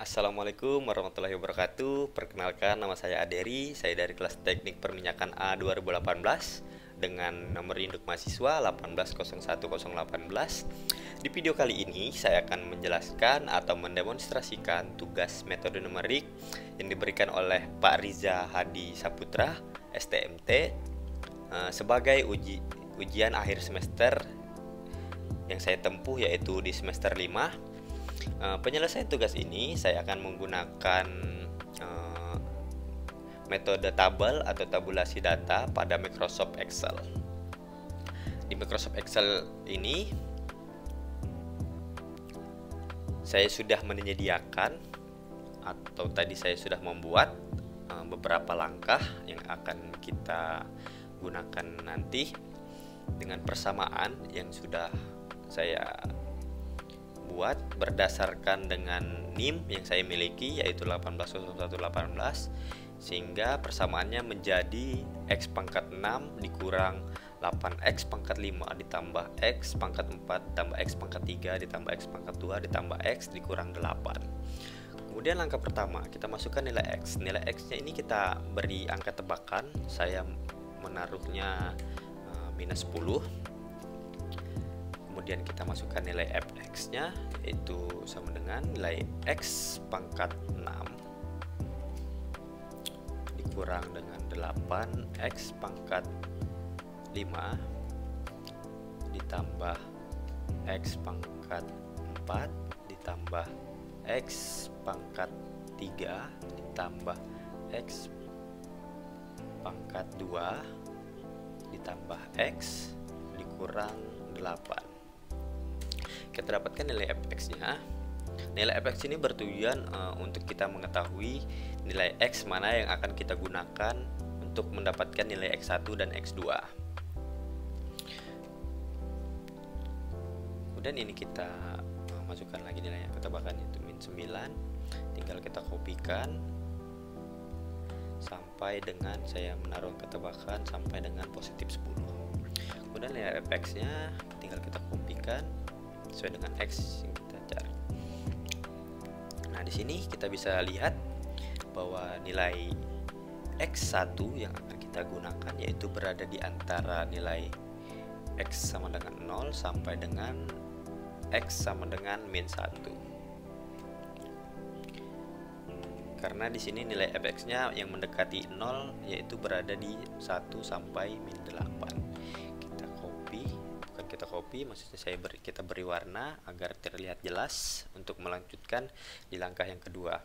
Assalamualaikum warahmatullahi wabarakatuh. Perkenalkan, nama saya Aderi. Saya dari kelas Teknik Perminyakan A 2018 dengan nomor induk mahasiswa 1801018. Di video kali ini saya akan menjelaskan atau mendemonstrasikan tugas metode numerik yang diberikan oleh Pak Riza Hadi Saputra, STMT, sebagai ujian akhir semester yang saya tempuh, yaitu di semester 5. Penyelesaian tugas ini saya akan menggunakan metode tabel atau tabulasi data pada Microsoft Excel. Di Microsoft Excel ini saya sudah menyediakan atau tadi saya sudah membuat beberapa langkah yang akan kita gunakan nanti dengan persamaan yang sudah saya buat berdasarkan dengan NIM yang saya miliki, yaitu 180118, sehingga persamaannya menjadi X pangkat 6 dikurang 8X pangkat 5 ditambah X pangkat 4 ditambah X pangkat 3 ditambah X pangkat 2 ditambah X dikurang 8. Kemudian langkah pertama, kita masukkan nilai X. Nilai X nya ini kita beri angka tebakan. Saya menaruhnya minus 10. Kemudian kita masukkan nilai fx nya, yaitu sama dengan nilai x pangkat 6 dikurang dengan 8x pangkat 5 ditambah x pangkat 4 ditambah x pangkat 3 ditambah x pangkat 2 ditambah x dikurang 8. Kita dapatkan nilai fx-nya. Nilai fx ini bertujuan untuk kita mengetahui nilai x mana yang akan kita gunakan untuk mendapatkan nilai x1 dan x2. Kemudian ini kita masukkan lagi nilainya, ketebakan itu min 9. Tinggal kita kopikan sampai dengan saya menaruh ketebakan sampai dengan positif 10. Kemudian nilai fx-nya tinggal kita kopikan sesuai dengan X yang kita cari. Nah, di sini kita bisa lihat bahwa nilai X1 yang akan kita gunakan yaitu berada di antara nilai X sama dengan 0 sampai dengan X sama dengan min 1. Karena di sini nilai fx-nya yang mendekati 0 yaitu berada di 1 sampai min 8. Kita copy, maksudnya kita beri warna agar terlihat jelas untuk melanjutkan di langkah yang kedua.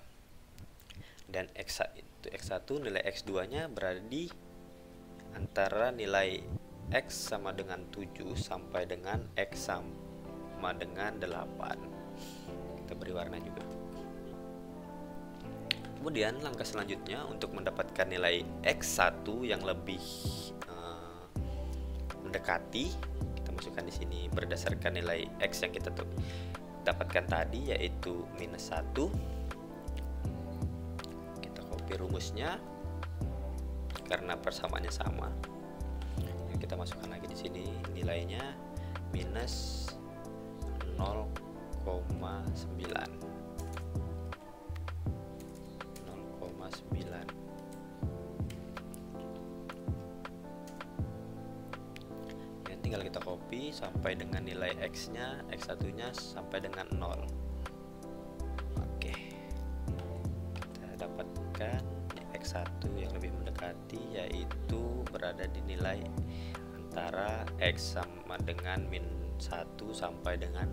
Dan X1 nilai X2 nya berada di antara nilai X sama dengan 7 sampai dengan X sama dengan 8. Kita beri warna juga. Kemudian langkah selanjutnya untuk mendapatkan nilai X1 yang lebih mendekati, masukkan di sini berdasarkan nilai X yang kita dapatkan tadi, yaitu minus 1. Kita copy rumusnya karena persamaannya sama. Yang kita masukkan lagi di sini nilainya minus 0,9. Tinggal kita copy sampai dengan nilai X nya, X1 nya sampai dengan 0. Oke, kita dapatkan X1 yang lebih mendekati, yaitu berada di nilai antara X sama dengan min 1 sampai dengan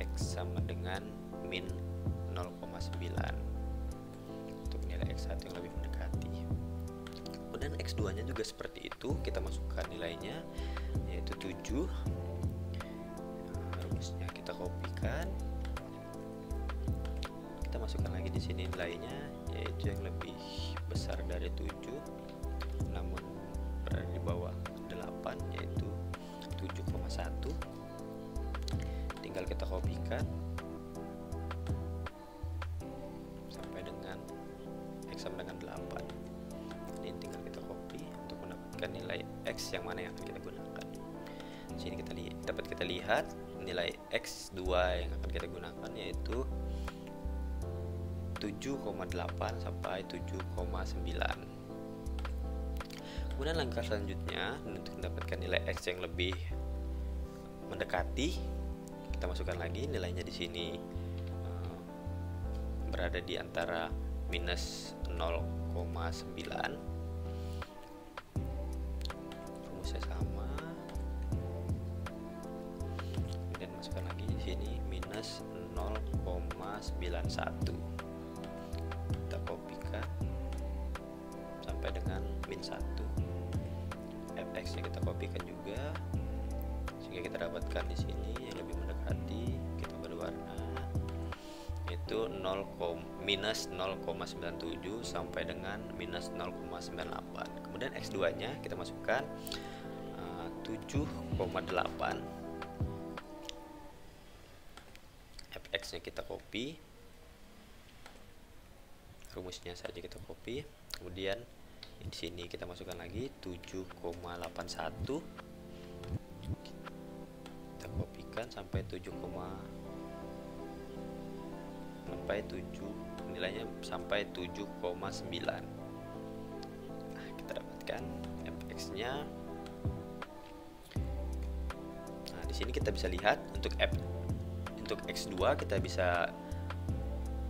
X sama dengan min 0,9 untuk nilai X1 yang lebih mendekati. Kemudian X2 nya juga seperti itu, kita masukkan nilainya yaitu 7. Rumusnya kita kopikan, kita masukkan lagi di sini nilainya yaitu yang lebih besar dari 7 namun berada di bawah 8, yaitu 7,1. Tinggal kita kopikan sampai dengan X sama dengan 8. Ini tinggal kita copy untuk mendapatkan nilai X yang mana yang akan kita gunakan. Di sini dapat kita lihat nilai X2 yang akan kita gunakan yaitu 7,8 sampai 7,9. Kemudian langkah selanjutnya untuk mendapatkan nilai X yang lebih mendekati, kita masukkan lagi nilainya di sini berada di antara minus 0,9. Rumusnya sama. Kemudian masukkan lagi di sini minus 0,91. Kita kopikan sampai dengan min 1. Fx nya kita kopikan juga sehingga kita dapatkan di sini yang lebih mendekati. Kita berwarna yaitu minus 0,97 sampai dengan minus 0,98. Kemudian x2 nya kita masukkan 7,8. Fx nya kita copy, rumusnya saja kita copy. Kemudian di sini kita masukkan lagi 7,81. Kita kopikan sampai 7, nilainya sampai 7,9. Nah, kita dapatkan fx-nya. Nah, di sini kita bisa lihat untuk x2 kita bisa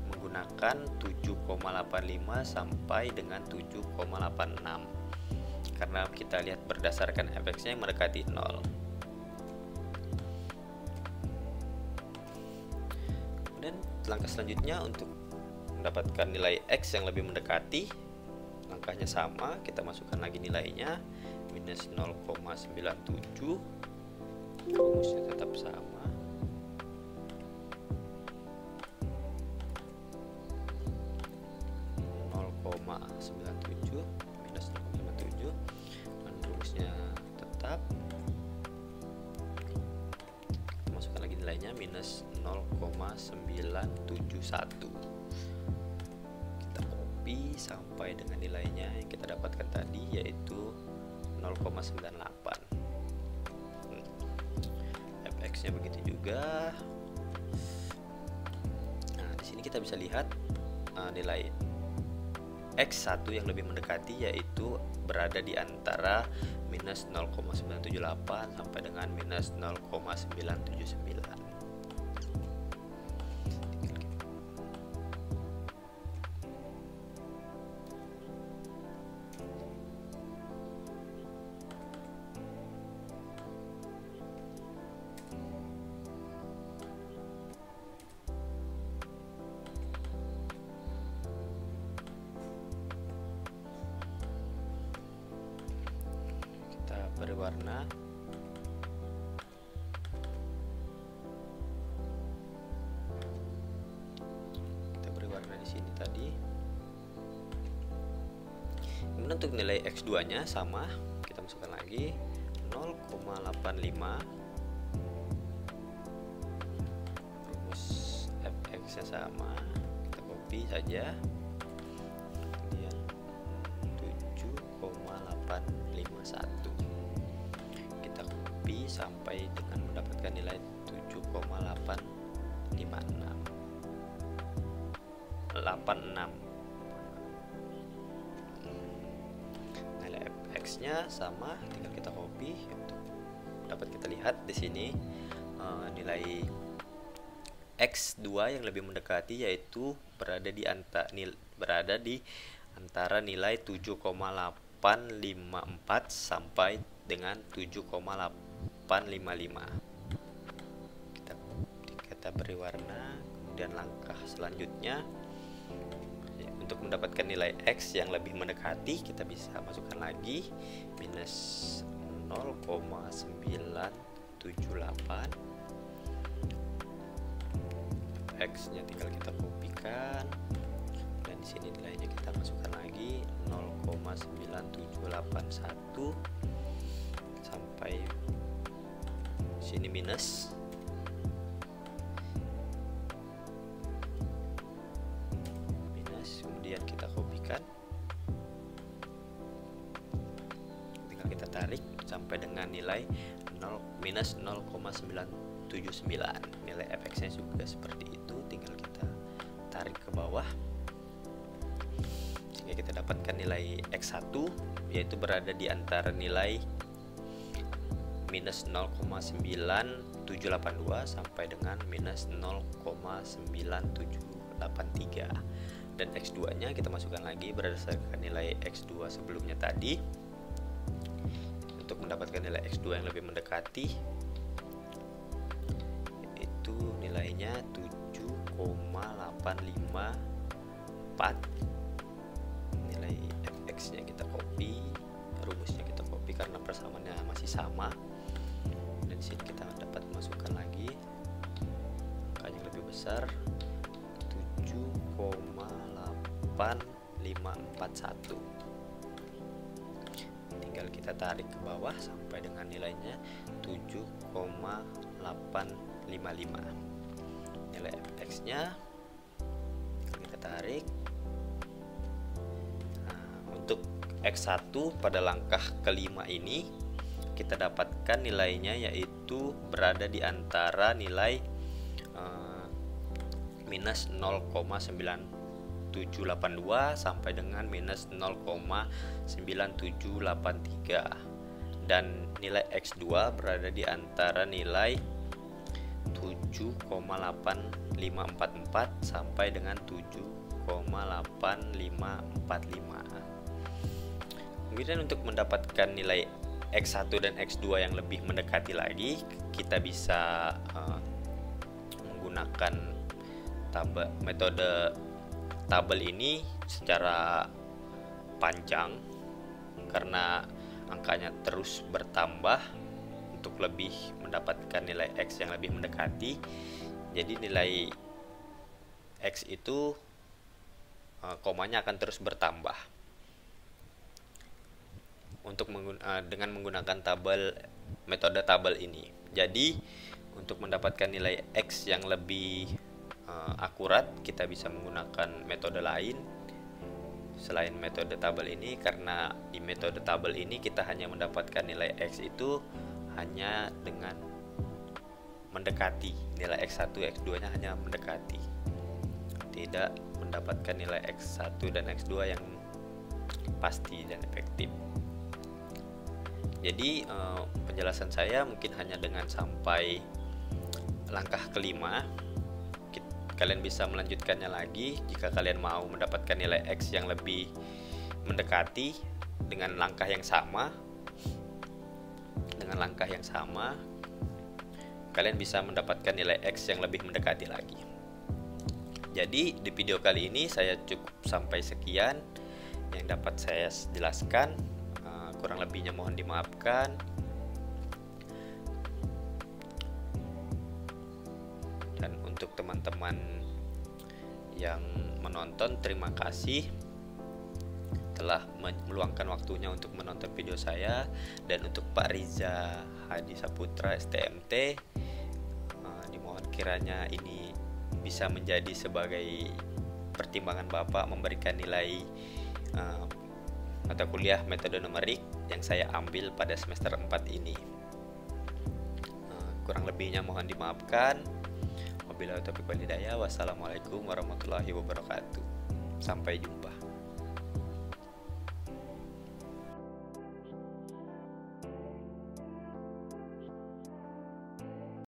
menggunakan 7,85 sampai dengan 7,86 karena kita lihat berdasarkan fx-nya yang mendekati 0. Kemudian langkah selanjutnya untuk mendapatkan nilai X yang lebih mendekati, langkahnya sama, kita masukkan lagi nilainya minus 0,97. Rumusnya tetap sama. Minus 0,97 dan rumusnya tetap. Kita masukkan lagi nilainya minus 0,971. Kita copy sampai dengan nilainya yang kita dapatkan tadi yaitu 0,98. Fx-nya begitu juga. Nah, di sini kita bisa lihat nilai X1 yang lebih mendekati yaitu berada di antara minus 0,978 sampai dengan minus 0,979. Berwarna kita beri warna di sini tadi. Kemudian untuk nilai x2 nya sama, kita masukkan lagi 0,85. Rumus fx nya sama, kita copy saja. Kemudian 7,851 sampai dengan mendapatkan nilai 7,886. Nilai fx-nya sama, tinggal kita copy. Untuk dapat kita lihat di sini nilai x2 yang lebih mendekati yaitu berada di antara nilai 7,854 sampai dengan 7,855. Kita beri warna. Kemudian langkah selanjutnya untuk mendapatkan nilai X yang lebih mendekati, kita bisa masukkan lagi minus 0,978. X nya tinggal kita kopikan dan di sini nilainya kita masukkan lagi 0,9781 sampai sini minus. Kemudian kita kopikan, tinggal kita tarik sampai dengan nilai minus 0,979. Nilai fx nya juga seperti itu, tinggal kita tarik ke bawah. sehingga kita dapatkan nilai X1 yaitu berada di antara nilai minus 0,9782 sampai dengan minus 0,9783, dan X2 nya kita masukkan lagi berdasarkan nilai X2 sebelumnya tadi untuk mendapatkan nilai X2 yang lebih mendekati, itu nilainya 7,854. Nilai fx nya kita copy, rumusnya kita copy karena persamaannya masih sama, dan di sini kita dapat masukkan lagi angka yang lebih besar 7,8541. Tinggal kita tarik ke bawah sampai dengan nilainya 7,855. Nilai fx nya kita tarik. Untuk X1 pada langkah kelima ini kita dapatkan nilainya yaitu berada di antara nilai minus 0,9782 sampai dengan minus 0,9783, dan nilai X2 berada di antara nilai 7,8544 sampai dengan 7,8545. Kemudian untuk mendapatkan nilai X1 dan X2 yang lebih mendekati lagi, kita bisa menggunakan metode tabel ini secara panjang karena angkanya terus bertambah untuk lebih mendapatkan nilai X yang lebih mendekati. Jadi nilai X itu komanya akan terus bertambah. Untuk dengan menggunakan metode tabel ini. Jadi untuk mendapatkan nilai X yang lebih akurat, kita bisa menggunakan metode lain selain metode tabel ini, karena di metode tabel ini kita hanya mendapatkan nilai X itu hanya dengan mendekati nilai X1, X2 nya hanya mendekati, tidak mendapatkan nilai X1 dan X2 yang pasti dan efektif. Jadi penjelasan saya mungkin hanya dengan sampai langkah kelima. Kalian bisa melanjutkannya lagi jika kalian mau mendapatkan nilai X yang lebih mendekati dengan langkah yang sama. Dengan langkah yang sama, kalian bisa mendapatkan nilai X yang lebih mendekati lagi. Jadi di video kali ini saya cukup sampai sekian yang dapat saya jelaskan. Kurang lebihnya mohon dimaafkan. Dan untuk teman-teman yang menonton, terima kasih telah meluangkan waktunya untuk menonton video saya. Dan untuk Pak Riza Hadi Saputra STMT, dimohon kiranya ini bisa menjadi sebagai pertimbangan Bapak memberikan nilai mata kuliah metode numerik yang saya ambil pada semester 4 ini. Kurang lebihnya mohon dimaafkan. Wabillahi taufiq wal hidayah. Wassalamualaikum warahmatullahi wabarakatuh. Sampai jumpa.